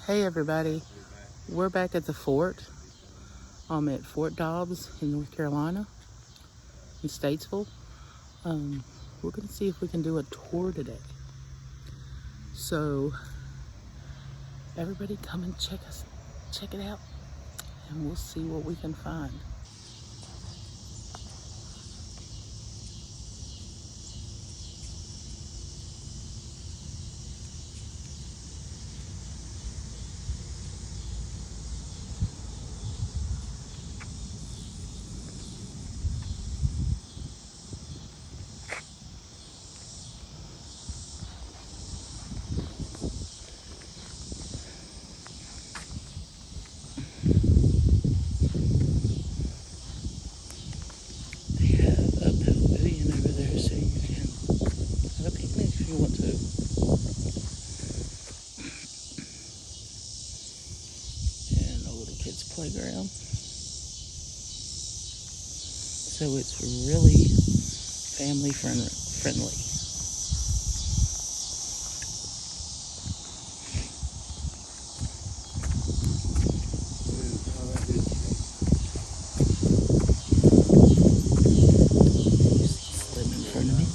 Hey everybody, we're back at the fort. I'm at Fort Dobbs in North Carolina, in Statesville. We're going to see if we can do a tour today. So everybody come and check it out, and we'll see what we can find. Playground. So it's really family friendly. Slim in front of me.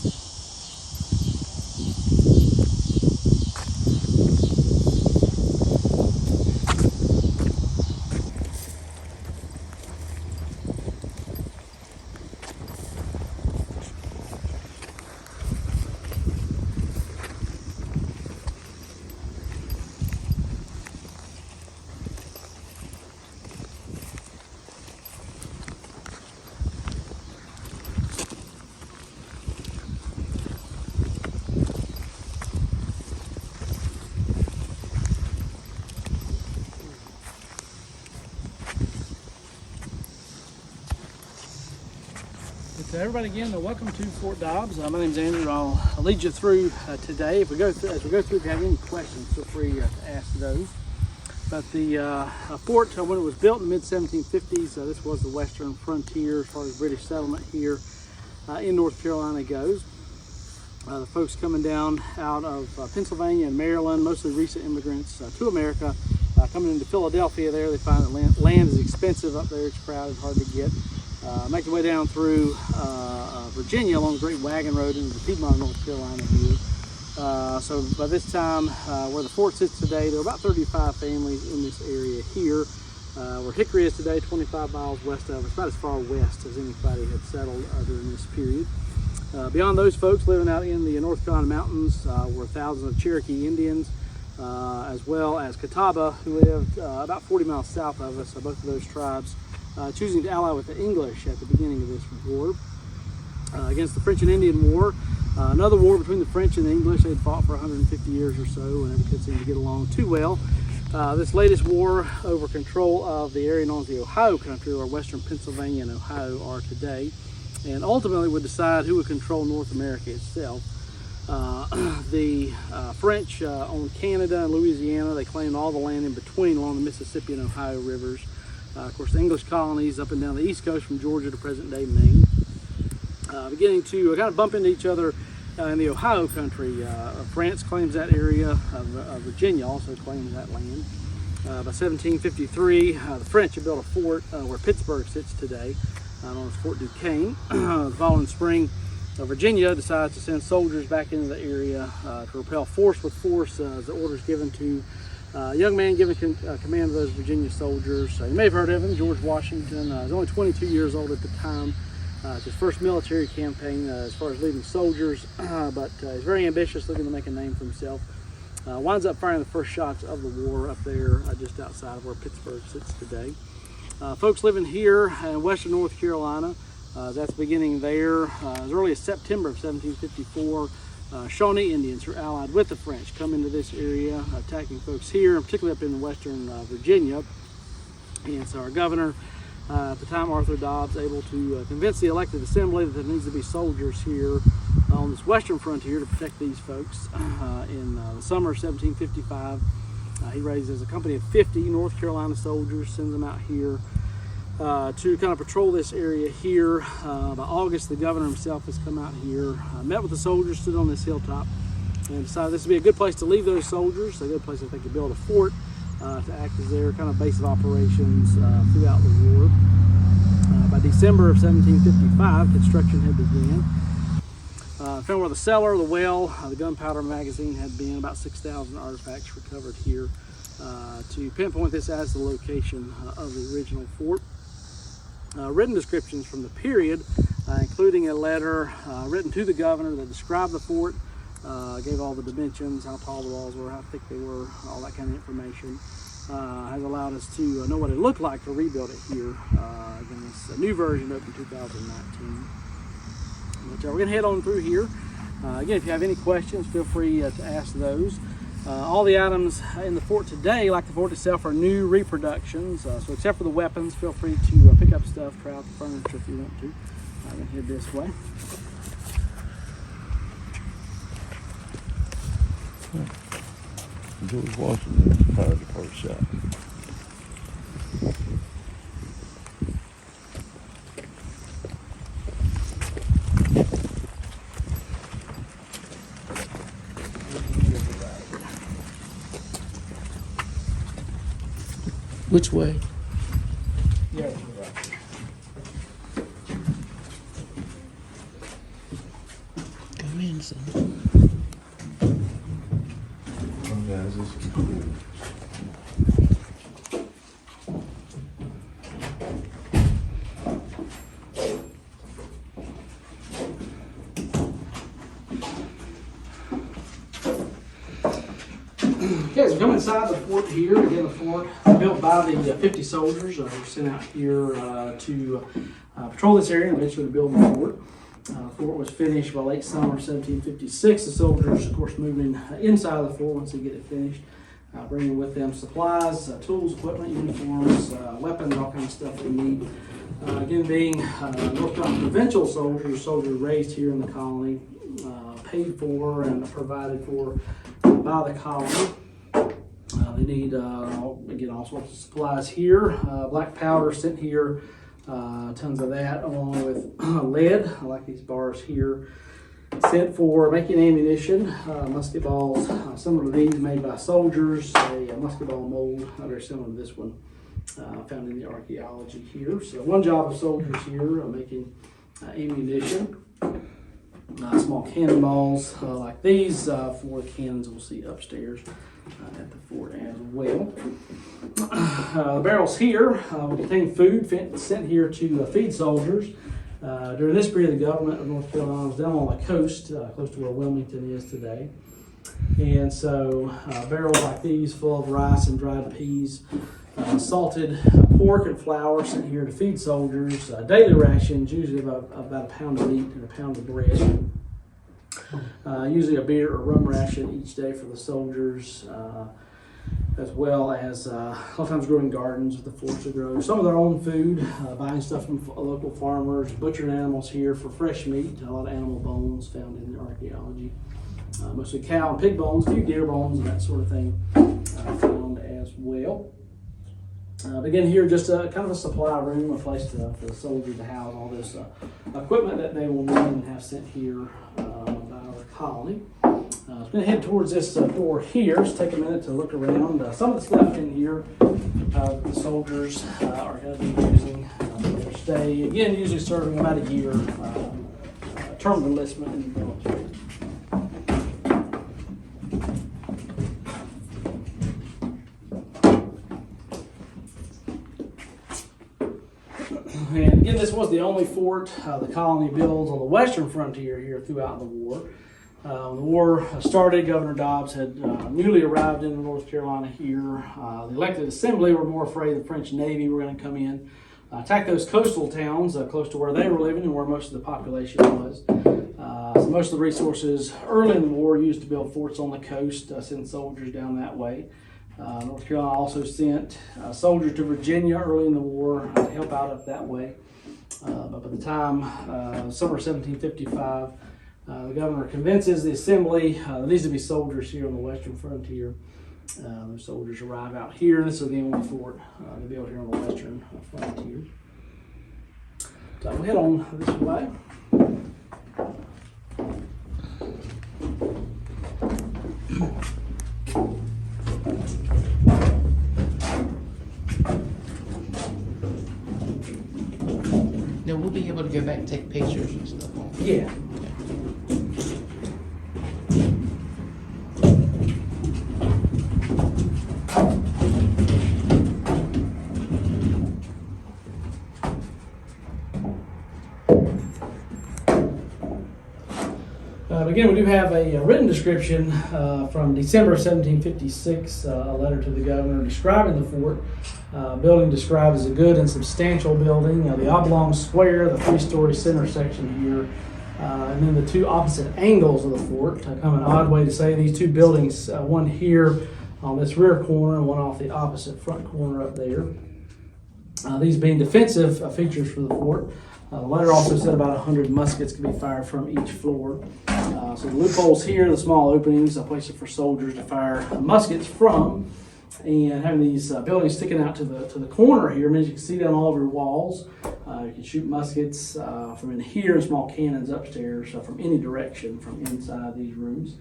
So everybody again, welcome to Fort Dobbs. My name's Andrew. I'll lead you through today. As we go through, if you have any questions, feel free to ask those. But the fort, when it was built in the mid-1750s, this was the western frontier as far as British settlement here in North Carolina goes. The folks coming down out of Pennsylvania and Maryland, mostly recent immigrants to America, coming into Philadelphia there, they find that land is expensive up there, it's crowded, hard to get. Make their way down through Virginia along the Great Wagon Road into the Piedmont, North Carolina here. So by this time, where the fort sits today, there are about 35 families in this area here. Where Hickory is today, 25 miles west of us, about as far west as anybody had settled during this period. Beyond those folks living out in the North Carolina mountains were thousands of Cherokee Indians, as well as Catawba, who lived about 40 miles south of us. So both of those tribes choosing to ally with the English at the beginning of this war against the French and Indian War. Another war between the French and the English. They'd fought for 150 years or so and never could seem to get along too well. This latest war over control of the area known as the Ohio country, or western Pennsylvania and Ohio are today, and ultimately would decide who would control North America itself. The French owned Canada and Louisiana. They claimed all the land in between along the Mississippi and Ohio rivers. Of course, the English colonies up and down the East Coast from Georgia to present-day Maine. Beginning to kind of bump into each other in the Ohio country. France claims that area. Virginia also claims that land. By 1753, the French had built a fort where Pittsburgh sits today, known as Fort Duquesne. The following spring, Virginia decides to send soldiers back into the area to repel force with force, as the orders given to a young man given command of those Virginia soldiers. You may have heard of him, George Washington. He was only 22 years old at the time. It's his first military campaign as far as leading soldiers, but he's very ambitious, looking to make a name for himself. Winds up firing the first shots of the war up there just outside of where Pittsburgh sits today. Folks living here in western North Carolina, that's beginning there as early as September of 1754. Shawnee Indians, who are allied with the French, come into this area, attacking folks here, particularly up in western Virginia. And so our governor, at the time, Arthur Dobbs, able to convince the elected assembly that there needs to be soldiers here on this western frontier to protect these folks. In the summer of 1755, he raises a company of 50 North Carolina soldiers, sends them out here to kind of patrol this area here. By August, the governor himself has come out here, met with the soldiers, stood on this hilltop, and decided this would be a good place to leave those soldiers, a good place that they could build a fort, to act as their kind of base of operations throughout the war. By December of 1755, construction had begun. Found where the cellar, the well, the gunpowder magazine had been. About 6,000 artifacts recovered here to pinpoint this as the location of the original fort. Written descriptions from the period, including a letter written to the governor that described the fort, gave all the dimensions, how tall the walls were, how thick they were, all that kind of information, has allowed us to know what it looked like to rebuild it here. Again, it's a new version up in 2019. But we're going to head on through here. Again, if you have any questions, feel free to ask those. All the items in the fort today, like the fort itself, are new reproductions. So except for the weapons, feel free to pick up stuff, try out the furniture if you want to. I'm going to head this way. George Washington's fired the first shot. Which way? Yeah. Come in, son. Oh, guys, this is cool. Okay, so come inside the fort here. Again, the fort built by the 50 soldiers were sent out here to patrol this area and eventually build the fort. The fort was finished by late summer 1756. The soldiers, of course, moving inside the fort once they get it finished, bringing with them supplies, tools, equipment, uniforms, weapons, all kinds of stuff they need. Again, being North Carolina provincial soldiers, soldiers raised here in the colony, paid for and provided for by the colony. They need, again, all sorts of supplies here. Black powder sent here, tons of that, along with lead, like these bars here, sent for making ammunition, musket balls, similar to these made by soldiers, a musket ball mold, very similar to this one, found in the archaeology here. So one job of soldiers here, making ammunition. Small cannonballs like these for the cannons we'll see upstairs at the fort as well. The barrels here will contain food sent here to feed soldiers. During this period, the government of North Carolina was down on the coast, close to where Wilmington is today. And so barrels like these full of rice and dried peas, salted pork and flour sent here to feed soldiers, daily rations, usually about a pound of meat and a pound of bread. Usually a beer or rum ration each day for the soldiers, as well as a lot of times growing gardens with the forts to grow some of their own food, buying stuff from local farmers, butchering animals here for fresh meat, a lot of animal bones found in the archaeology. Mostly cow and pig bones, a few deer bones, and that sort of thing found as well. Again, here just kind of a supply room, a place for the soldiers to house all this equipment that they will need and have sent here by our colony. I'm going to head towards this door here. Just take a minute to look around. Some of the stuff in here the soldiers are going to be using for their stay. Again, usually serving about a year, term of enlistment in the military. And again, this was the only fort the colony builds on the western frontier here throughout the war. When the war started, Governor Dobbs had newly arrived in North Carolina here. The elected assembly were more afraid the French Navy were going to come in, attack those coastal towns close to where they were living and where most of the population was. So most of the resources early in the war used to build forts on the coast, send soldiers down that way. North Carolina also sent soldiers to Virginia early in the war to help out up that way. But by the time summer 1755, the governor convinces the assembly there needs to be soldiers here on the western frontier. Those soldiers arrive out here. This is the only fort they built here on the western frontier. So we'll head on this way. we'll be able to go back and take pictures and stuff. Yeah. Again, we do have a written description from December of 1756, a letter to the governor describing the fort. Building described as a good and substantial building. The oblong square, the 3-story center section here, and then the two opposite angles of the fort. Kind of an odd way to say these two buildings, one here on this rear corner and one off the opposite front corner up there. These being defensive features for the fort. The letter also said about 100 muskets could be fired from each floor. So the loopholes here, the small openings, a place for soldiers to fire muskets from. And having these buildings sticking out to the corner here means you can see down all over your walls. You can shoot muskets from in here and small cannons upstairs from any direction from inside these rooms.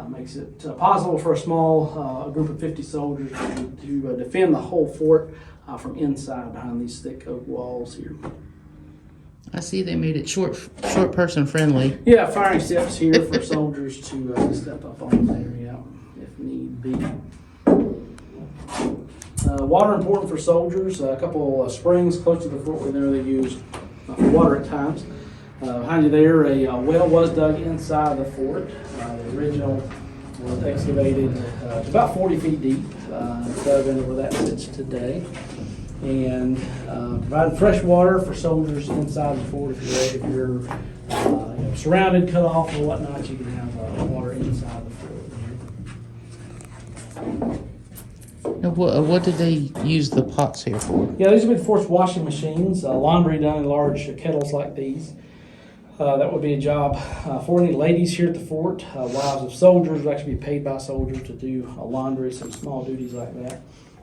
Makes it possible for a small group of 50 soldiers to defend the whole fort from inside behind these thick oak walls here. I see they made it short person friendly. Yeah, firing steps here for soldiers to step up on there, yeah, if need be. Water important for soldiers. A couple springs close to the fort where they use for water at times. Behind you there, a well was dug inside the fort. The original was excavated to about 40 feet deep, dug into where that sits today. And provide fresh water for soldiers inside the fort. If you're surrounded, cut off, or whatnot, you can have water inside the fort. Now, what did they use the pots here for? Yeah, these would be the fort's washing machines. Laundry done in large kettles like these. That would be a job for any ladies here at the fort. Wives of soldiers would actually be paid by soldiers to do laundry, some small duties like that.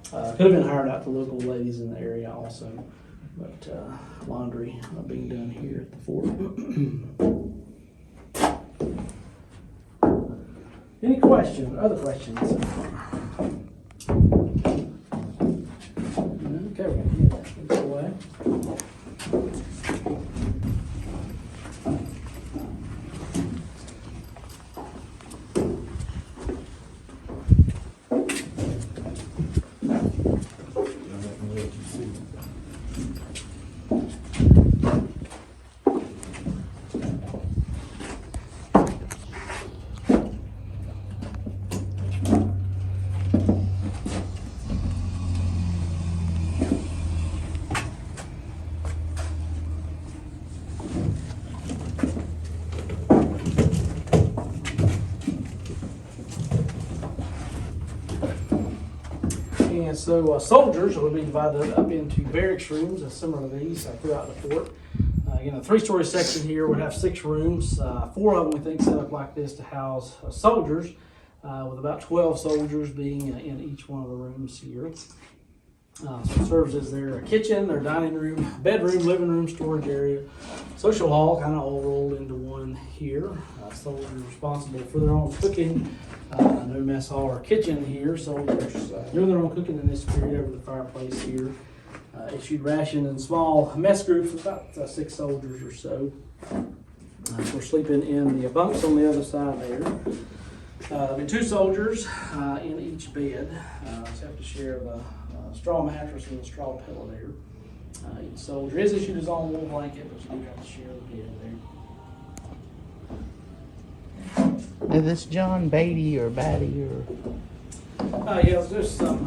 Could have been hired out to local ladies in the area also, but laundry being done here at the fort. Any questions? Other questions so far? Okay, we're going to get that away. And so soldiers will be divided up into barracks rooms, similar to these throughout the fort. Again, a 3-story section here would have 6 rooms. 4 of them, we think, set up like this to house soldiers, with about 12 soldiers being in each one of the rooms here. So it serves as their kitchen, their dining room, bedroom, living room, storage area, social hall, kind of all rolled into one here. Soldiers responsible for their own cooking. No mess hall or kitchen here. Soldiers doing their own cooking in this period over the fireplace here. Issued rations in small mess groups of about 6 soldiers or so. We're sleeping in the bunks on the other side there. There'll be 2 soldiers in each bed. So have to share the straw mattress and the straw pillow there. Each soldier is issued his own wool blanket, but you do have to share the bed there. Is this John Beatty or Batty or? Yeah, there's some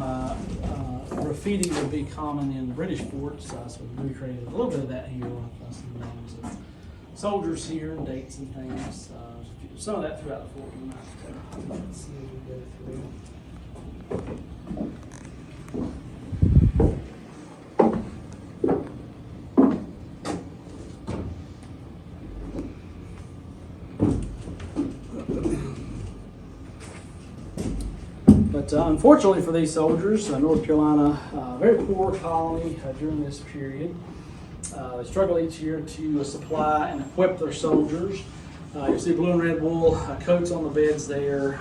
graffiti would be common in the British forts, so we recreated a little bit of that here with some names of soldiers here and dates and things. Some of that throughout the fort we might see as we go through. But unfortunately for these soldiers, North Carolina, very poor colony during this period. They struggle each year to supply and equip their soldiers. You see blue and red wool coats on the beds there.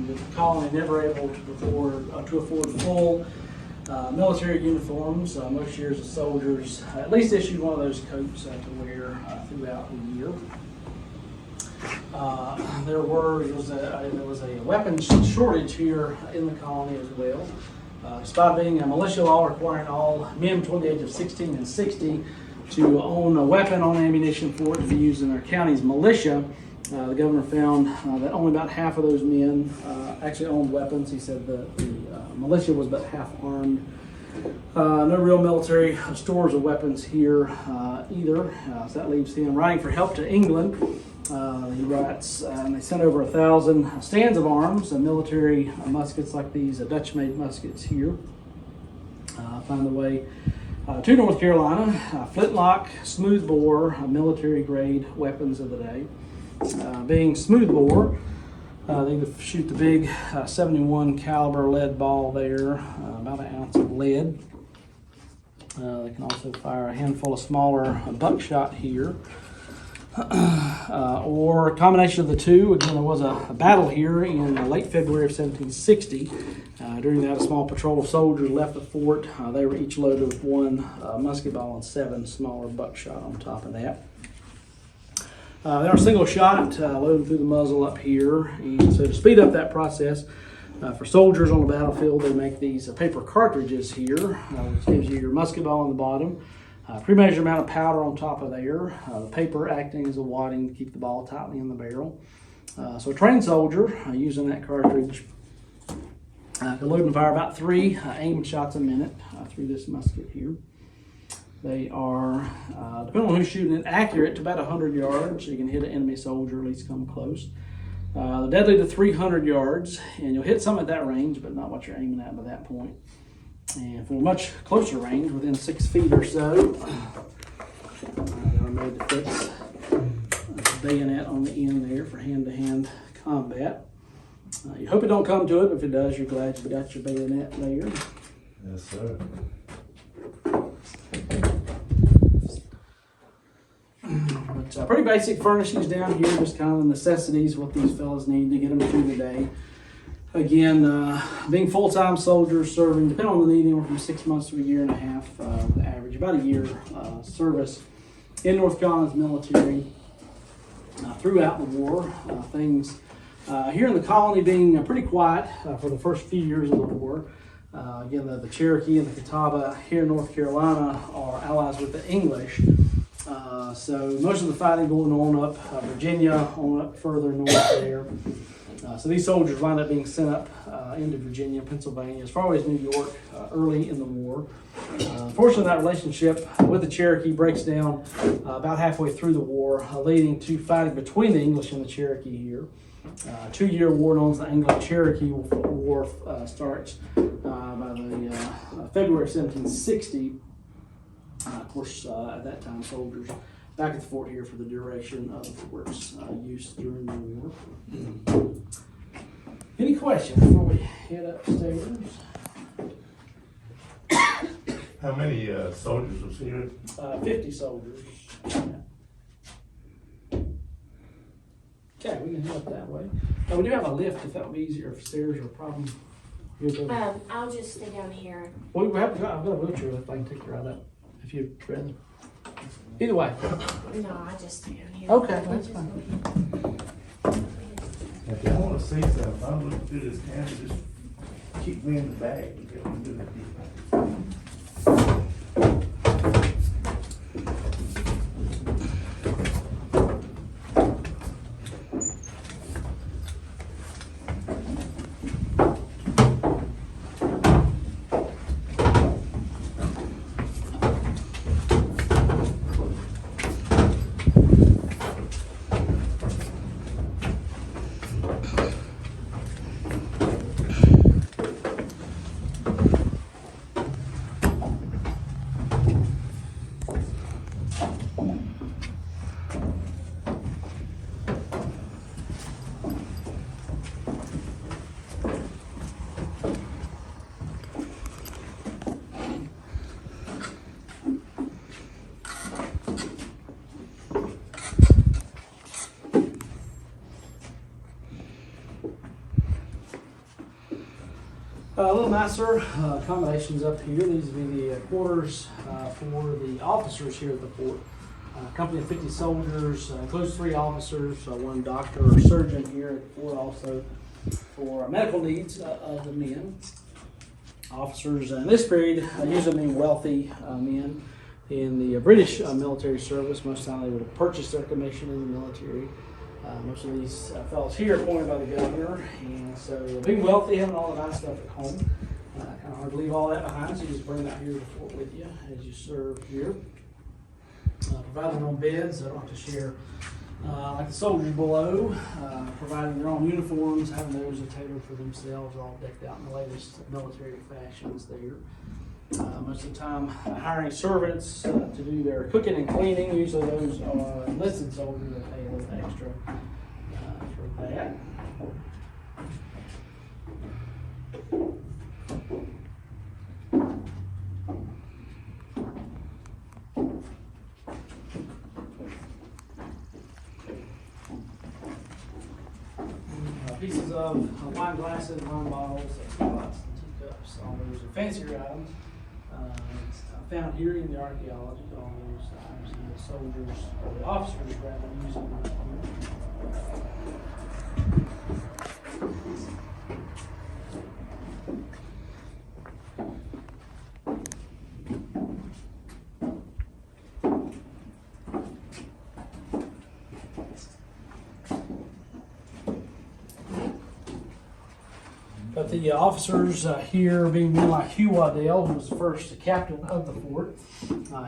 The colony never able to afford full Military uniforms. Most years the soldiers at least issued one of those coats to wear throughout the year. There was a weapons shortage here in the colony as well. Despite being a militia law requiring all men between the age of 16 and 60 to own a weapon, own ammunition for it to be used in their county's militia, the governor found that only about half of those men actually owned weapons. He said the militia was but half armed. No real military stores of weapons here either. So that leaves him writing for help to England. He writes, and they sent over 1,000 stands of arms, military muskets like these Dutch-made muskets here. Find their way to North Carolina. Flintlock, smoothbore, military-grade weapons of the day. Being smoothbore, they could shoot the big 71 caliber lead ball there, about an ounce of lead. They can also fire a handful of smaller buckshot here. Or a combination of the two. Again, there was a battle here in late February of 1760. During that, a small patrol of soldiers left the fort. They were each loaded with one musket ball and 7 smaller buckshot on top of that. They are single shot, loaded through the muzzle up here. And so to speed up that process, for soldiers on the battlefield, they make these paper cartridges here, which gives you your musket ball on the bottom. Pre-measured amount of powder on top of there. The paper acting as a wadding to keep the ball tightly in the barrel. So a trained soldier using that cartridge can load and fire about 3 aim shots a minute through this musket here. They are, depending on who's shooting it, accurate to about 100 yards. So you can hit an enemy soldier, at least come close. They're deadly to 300 yards, and you'll hit some at that range, but not what you're aiming at by that point. And from a much closer range, within 6 feet or so, they're made to fix a bayonet on the end there for hand-to-hand combat. You hope it don't come to it, but if it does, you're glad you got your bayonet there. Yes, sir. But pretty basic furnishings down here, just kind of the necessities, what these fellas need to get them through the day. Again, being full-time soldiers serving, depending on the need, anywhere from 6 months to a year and a half, the average, about a year service in North Carolina's military throughout the war. Things here in the colony being pretty quiet for the first few years of the war. Again, the Cherokee and the Catawba here in North Carolina are allies with the English. So most of the fighting going on up Virginia, on up further north there. So these soldiers wind up being sent up into Virginia, Pennsylvania, as far away as New York early in the war. Fortunately, that relationship with the Cherokee breaks down about halfway through the war, leading to fighting between the English and the Cherokee here. 2-year war known as the Anglo-Cherokee War starts by the February 1760. Of course, at that time, soldiers back at the fort here for the duration of the fort's use during the war. Any questions before we head upstairs? How many soldiers was here? 50 soldiers. Okay, we can head up that way. We do have a lift if that would be easier, if stairs are a problem. I'll just stay down here. Well, I've got a wheelchair lift I can take you right up if you'd rather. Either way. No, I just stay down here. Okay, that's fine. If y'all want to see something, I'm looking through this camera, just keep me in the bag. A little nicer accommodations up here. These would be the quarters for the officers here at the fort. Company of 50 soldiers, includes 3 officers, 1 doctor or surgeon here at the fort, also for medical needs of the men. Officers in this period usually mean wealthy men in the British military service. Most of the time they would have purchased their commission in the military. Most of these fellows here are appointed by the governor, and so being wealthy, having all the nice stuff at home, kind of hard to leave all that behind, so you just bring that here to the fort with you as you serve here. Providing their own beds, they don't have to share like the soldiers below, providing their own uniforms, having those tailored for themselves, all decked out in the latest military fashions there. Most of the time hiring servants to do their cooking and cleaning. Usually those are enlisted soldiers that pay a little extra for that. Pieces of wine glasses, wine bottles, teapots, and teacups, all those are fancier items. It's found here in the archaeology, all those items the soldiers, or the officers rather, using right here. But the officers here, being men like Hugh Waddell, who was the first captain of the fort,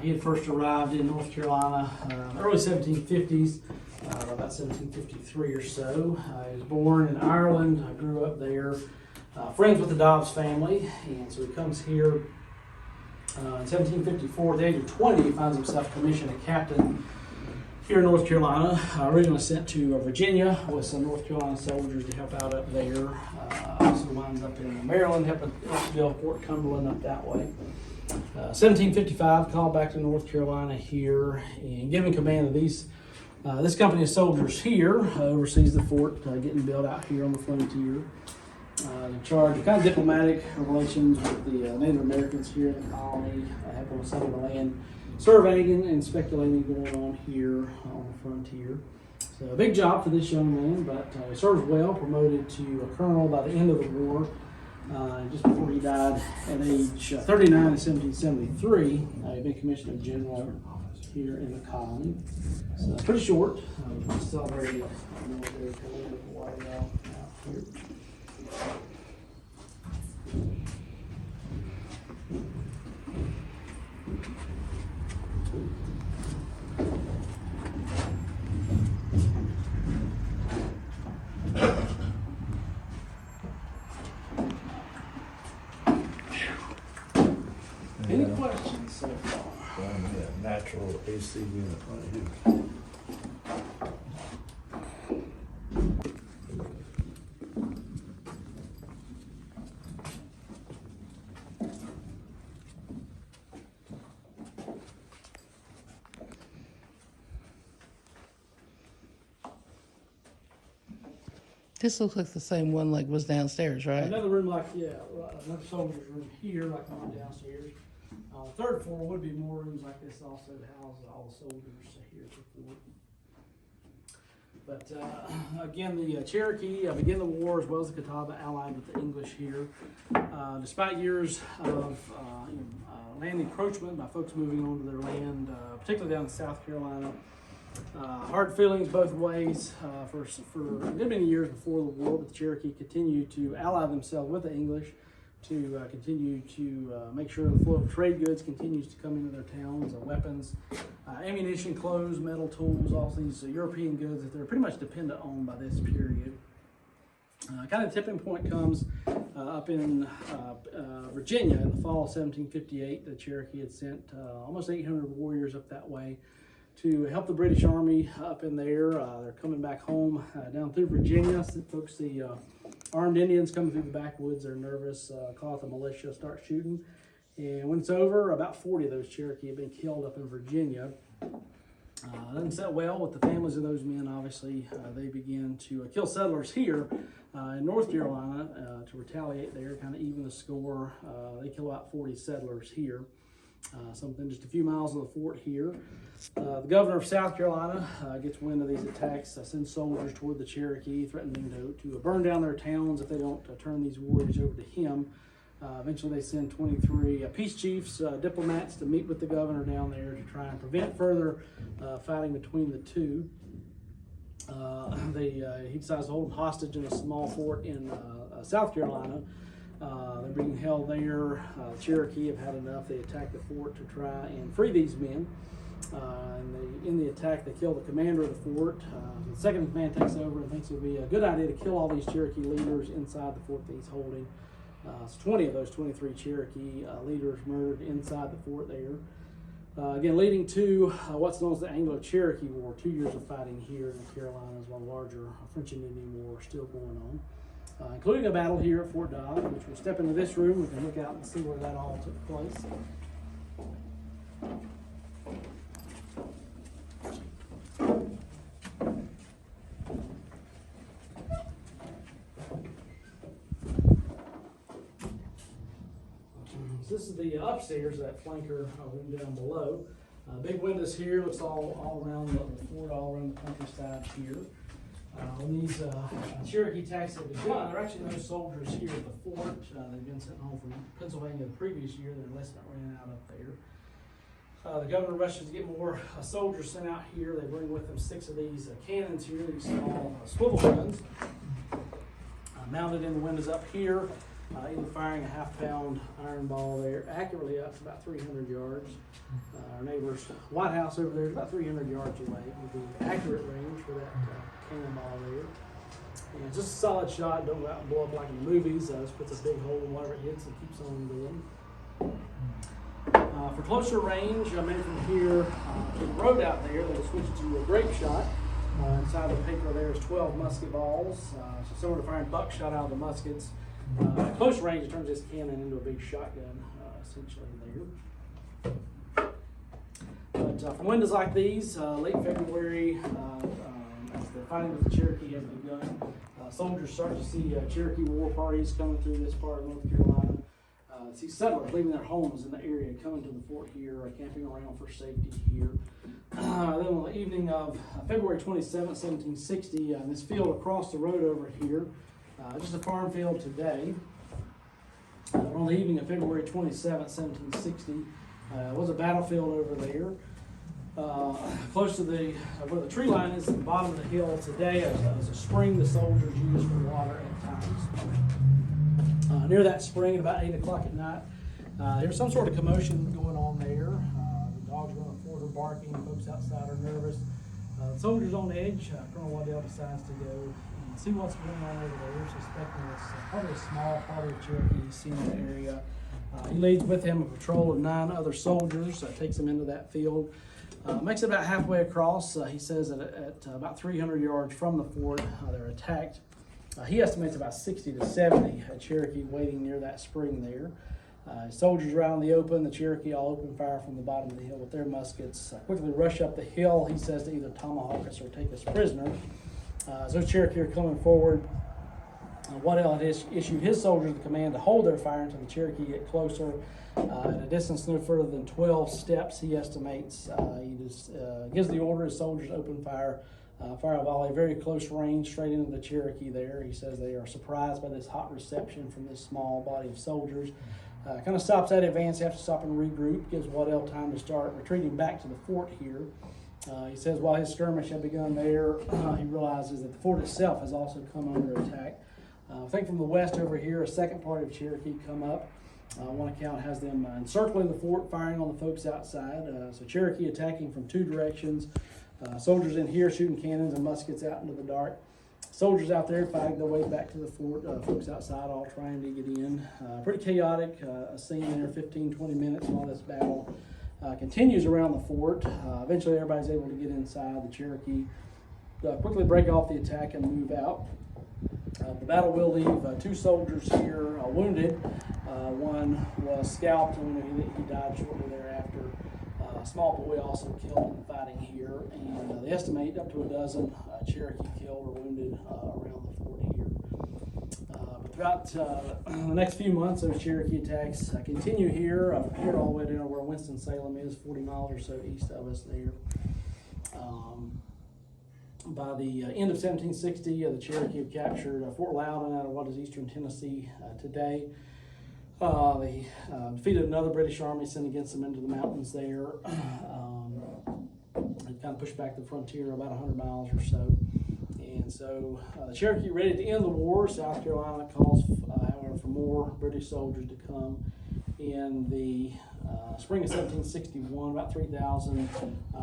he had first arrived in North Carolina in the early 1750s, about 1753 or so. He was born in Ireland, grew up there, friends with the Dobbs family, and so he comes here in 1754. At the age of 20, he finds himself commissioned a captain here in North Carolina, originally sent to Virginia with some North Carolina soldiers to help out up there. Also winds up in Maryland, helping build Fort Cumberland up that way. 1755, called back to North Carolina here and given command of these. This company of soldiers here oversees the fort getting built out here on the frontier. In charge of kind of diplomatic relations with the Native Americans here in the colony, helping with some of the land surveying and speculating going on here on the frontier. So a big job for this young man, but he serves well, promoted to a colonel by the end of the war. Just before he died at age 39 in 1773, he'd been commissioned a general here in the colony. So pretty short, celebrated military career for a while now out here. Any questions so far? Natural AC unit right here. This looks like the same one like was downstairs, right? Another room like, another soldier's room here, like the one downstairs. The third floor would be more rooms like this also to house all the soldiers here at the fort. But again, the Cherokee begin the war as well as the Catawba allied with the English here. Despite years of land encroachment by folks moving onto their land, particularly down in South Carolina, hard feelings both ways for a good many years before the war, but the Cherokee continued to ally themselves with the English to continue to make sure the flow of trade goods continues to come into their towns, weapons, ammunition, clothes, metal tools, all these European goods that they're pretty much dependent on by this period. Kind of tipping point comes up in Virginia in the fall of 1758. The Cherokee had sent almost 800 warriors up that way to help the British Army up in there. They're coming back home down through Virginia. Folks see armed Indians coming through the backwoods. They're nervous, call out the militia, start shooting. And when it's over, about 40 of those Cherokee have been killed up in Virginia. Doesn't set well with the families of those men. Obviously, they begin to kill settlers here in North Carolina to retaliate there, kind of even the score. They kill about 40 settlers here, something just a few miles of the fort here. The governor of South Carolina gets wind of these attacks, sends soldiers toward the Cherokee, threatening to burn down their towns if they don't turn these warriors over to him. Eventually they send 23 peace chiefs, diplomats, to meet with the governor down there to try and prevent further fighting between the two. He decides to hold them hostage in a small fort in South Carolina. They're being held there. The Cherokee have had enough. They attack the fort to try and free these men. In the attack, they kill the commander of the fort. The second in command takes over and thinks it would be a good idea to kill all these Cherokee leaders inside the fort that he's holding. So 20 of those 23 Cherokee leaders murdered inside the fort there. Again, leading to what's known as the Anglo-Cherokee War, 2 years of fighting here in the Carolinas while larger French and Indian War still going on, including a battle here at Fort Dobbs, which we'll step into this room. We can look out and see where that all took place. This is the upstairs, that flanker room down below. Big windows here, looks all around the fort, all around the countryside here. When these Cherokee attacks have begun, there are actually no soldiers here at the fort. They've been sent home from Pennsylvania the previous year. Their enlistment ran out up there. The governor rushes to get more soldiers sent out here. They bring with them 6 of these cannons here, these small swivel guns, mounted in the windows up here. Even firing a half-pound iron ball there accurately up to about 300 yards. Our neighbor's White House over there is about 300 yards away. It would be accurate range for that cannonball there. And just a solid shot. Don't go out and blow up like in the movies. Just puts a big hole in whatever it hits and keeps on going. For closer range, maybe from here to the road out there, they'll switch to a grape shot. Inside the paper there is 12 musket balls. So similar to firing buckshot out of the muskets. At close range, it turns this cannon into a big shotgun, essentially there. But from windows like these, late February, as the fighting with the Cherokee has begun, soldiers start to see Cherokee war parties coming through this part of North Carolina. See settlers leaving their homes in the area, coming to the fort here, camping around for safety here. Then on the evening of February 27, 1760, in this field across the road over here, just a farm field today. On the evening of February 27, 1760, was a battlefield over there. Close to where the tree line is at the bottom of the hill today, is a spring the soldiers use for water at times. Near that spring at about 8 o'clock at night, there's some sort of commotion going on there. The dogs around the fort are barking, folks outside are nervous. The soldiers on edge. Colonel Waddell decides to go see what's going on over there, suspecting it's probably a small party of Cherokee seen in the area. He leads with him a patrol of 9 other soldiers, takes them into that field, makes it about halfway across. He says that at about 300 yards from the fort, they're attacked. He estimates about 60 to 70 Cherokee waiting near that spring there. Soldiers are out in the open. The Cherokee all open fire from the bottom of the hill with their muskets. Quickly rush up the hill, he says, to either tomahawk us or take us prisoner. As those Cherokee are coming forward, Waddell had issued his soldiers the command to hold their fire until the Cherokee get closer. At a distance no further than 12 steps, he estimates. He just gives the order his soldiers open fire. Fire a volley, very close range, straight into the Cherokee there. He says they are surprised by this hot reception from this small body of soldiers. Kind of stops that advance, have to stop and regroup, gives Waddell time to start retreating back to the fort here. He says while his skirmish had begun there, he realizes that the fort itself has also come under attack. I think from the west over here, a second party of Cherokee come up. One account has them encircling the fort, firing on the folks outside. So Cherokee attacking from 2 directions. Soldiers in here shooting cannons and muskets out into the dark. Soldiers out there fighting their way back to the fort. Folks outside all trying to get in. Pretty chaotic scene there, 15-20 minutes while this battle continues around the fort. Eventually everybody's able to get inside. The Cherokee quickly break off the attack and move out. The battle will leave 2 soldiers here wounded. One was scalped and he died shortly thereafter. A small boy also killed in fighting here, and they estimate up to a dozen Cherokee killed or wounded around the fort here. But throughout the next few months, those Cherokee attacks continue here, from here all the way down to where Winston-Salem is, 40 miles or so east of us there. By the end of 1760, the Cherokee have captured Fort Loudon out of what is eastern Tennessee today. They defeated another British army sent against them into the mountains there. They kind of pushed back the frontier about 100 miles or so. And so the Cherokee ready to end the war. South Carolina calls, however, for more British soldiers to come. In the spring of 1761, about 3,000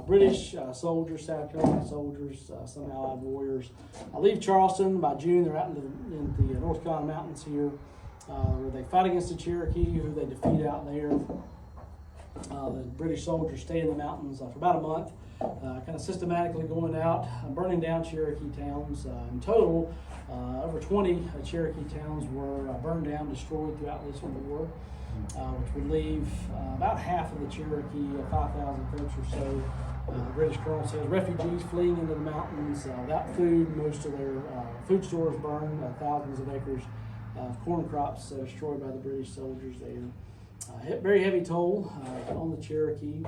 British soldiers, South Carolina soldiers, some Allied warriors leave Charleston. By June, they're out in the North Carolina mountains here, where they fight against the Cherokee, who they defeat out there. The British soldiers stay in the mountains for about a month, kind of systematically going out, burning down Cherokee towns. In total, over 20 Cherokee towns were burned down, destroyed throughout this war, which would leave about half of the Cherokee, 5,000 folks or so. The British colonel says refugees fleeing into the mountains without food. Most of their food stores burned, thousands of acres of corn crops destroyed by the British soldiers there. Very heavy toll on the Cherokee.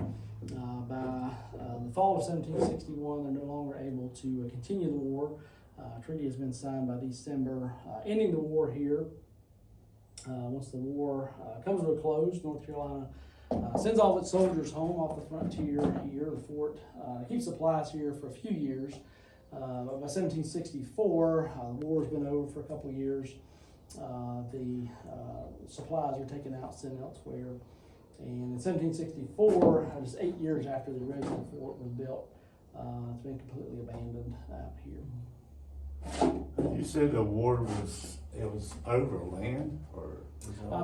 By the fall of 1761, they're no longer able to continue the war. A treaty has been signed by December, ending the war here. Once the war comes to a close, North Carolina sends all of its soldiers home off the frontier here. The fort keeps supplies here for a few years. But by 1764, the war's been over for a couple of years. The supplies are taken out, sent elsewhere. And in 1764, just 8 years after the original fort was built, it's been completely abandoned out here. You said the war was over land, or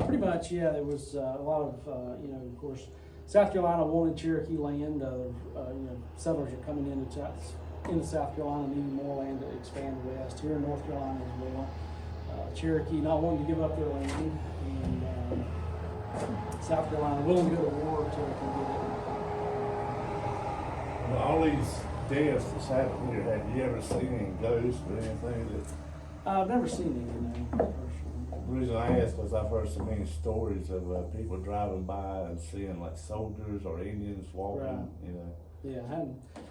pretty much, yeah. There was a lot of, of course, South Carolina wanted Cherokee land. Settlers are coming into South Carolina, needing more land to expand west. Here in North Carolina as well. Cherokee not wanting to give up their land, and South Carolina willing to go to war until they can get it. well, all these deaths that's happened here, have you ever seen any ghosts or anything that? I've never seen any, personally. The reason I ask is I've heard so many stories of people driving by and seeing like soldiers or Indians walking, Right. Yeah,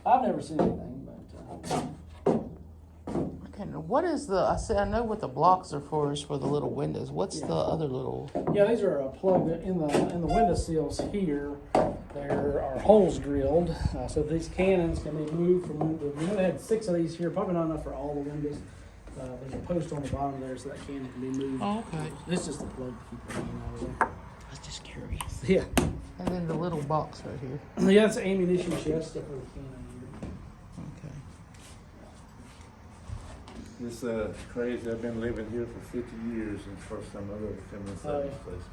I've never seen anything, but Okay, now what is I know what the blocks are for is for the little windows. What's the other little? yeah, these are plugged in the window sills here. There are holes drilled, so these cannons can be moved from window. We only had 6 of these here, probably not enough for all the windows. There's a post on the bottom there, so that cannon can be moved. Oh, okay. This is the plug to keep the rain out of there. I was just curious. Yeah. And then the little box right here. Yeah, it's an ammunition chest stuff for the cannon here. Okay. It's crazy. I've been living here for 50 years, and it's the first time I've ever come inside this place.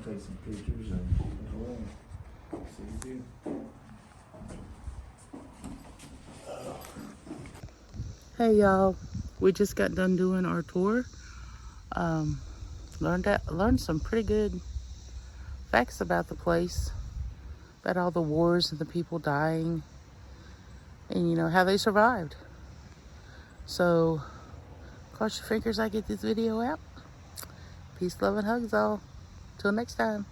Take some pictures and see you again. Hey y'all, we just got done doing our tour. Learned some pretty good facts about the place, about all the wars and the people dying, and how they survived. So, cross your fingers I get this video out. Peace, love, and hugs all. Till next time.